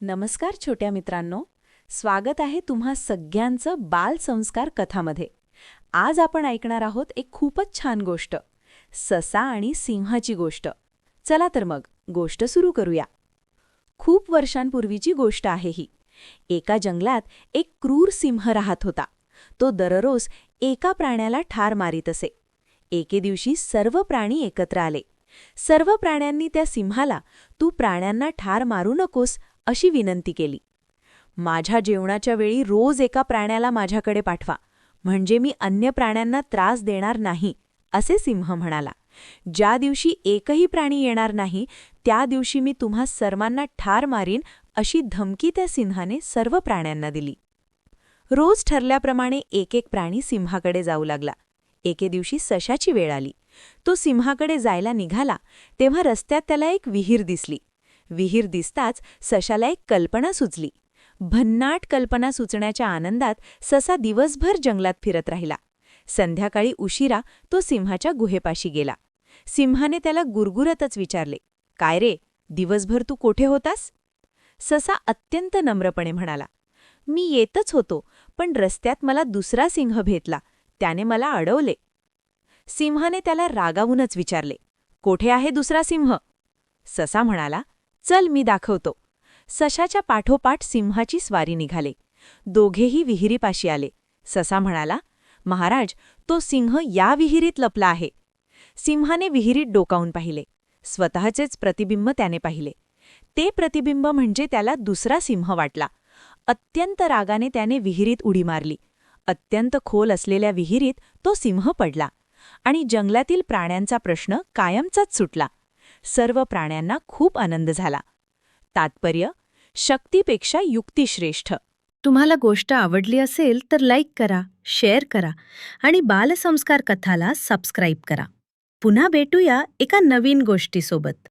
नमस्कार छोट्या मित्रांनो, स्वागत आहे तुम्हा सगळ्यांचं बाल संस्कार कथामध्ये. आज आपण ऐकणार आहोत एक खूपच छान गोष्ट, ससा आणि सिंहाची गोष्ट. चला तर मग गोष्ट सुरू करूया. खूप वर्षांपूर्वीची गोष्ट आहे ही. एका जंगलात एक क्रूर सिंह राहत होता. तो दररोज एका प्राण्याला ठार मारीत असे. एके दिवशी सर्व प्राणी एकत्र आले. सर्व प्राण्यांनी त्या सिंहाला, तू प्राण्यांना ठार मारू नकोस, अशी विनंती केली. माझ्या जेवणाच्या वेळी रोज एका प्राण्याला माझ्याकडे पाठवा, म्हणजे मी अन्य प्राण्यांना त्रास देणार नाही, असे सिंह म्हणाला. ज्या दिवशी एकही प्राणी येणार नाही, त्या दिवशी मी तुम्हा सर्वांना ठार मारीन, अशी धमकी त्या सिंहाने सर्व प्राण्यांना दिली. रोज ठरल्याप्रमाणे एक एक प्राणी सिंहाकडे जाऊ लागला. एके दिवशी सशाची वेळ आली. तो सिंहाकडे जायला निघाला तेव्हा रस्त्यात त्याला एक विहीर दिसली. विहीर दिसताच सशाला एक कल्पना सुचली. भन्नाट कल्पना सुचण्याच्या आनंदात ससा दिवसभर जंगलात फिरत राहिला. संध्याकाळी उशिरा तो सिंहाच्या गुहेपाशी गेला. सिंहाने त्याला गुरगुरतच विचारले, काय रे, दिवसभर तू कोठे होतास? ससा अत्यंत नम्रपणे म्हणाला, मी येतच होतो, पण रस्त्यात मला दुसरा सिंह भेटला, त्याने मला अडवले. सिंहाने त्याला रागावूनच विचारले, कोठे आहे दुसरा सिंह? ससा म्हणाला, चल मी दाखवतो. सशाच्या पाठोपाठ सिंहाची स्वारी निघाले. दोघेही विहिरीपाशी आले. ससा म्हणाला, महाराज, तो सिंह या विहिरीत लपला आहे. सिंहाने विहिरीत डोकावून पाहिले. स्वतःचेच प्रतिबिंब त्याने पाहिले. ते प्रतिबिंब म्हणजे त्याला दुसरा सिंह वाटला. अत्यंत रागाने त्याने विहिरीत उडी मारली. अत्यंत खोल असलेल्या विहिरीत तो सिंह पडला आणि जंगलातील प्राण्यांचा प्रश्न कायमचाच सुटला. सर्व प्राण्यांना खूप आनंद झाला. तात्पर्य: शक्तीपेक्षा युक्ती श्रेष्ठ. तुम्हाला गोष्ट आवडली असेल तर लाईक करा, शेअर करा आणि बालसंस्कार कथाला सबस्क्राईब करा. पुन्हा भेटूया एका नवीन गोष्टीसोबत.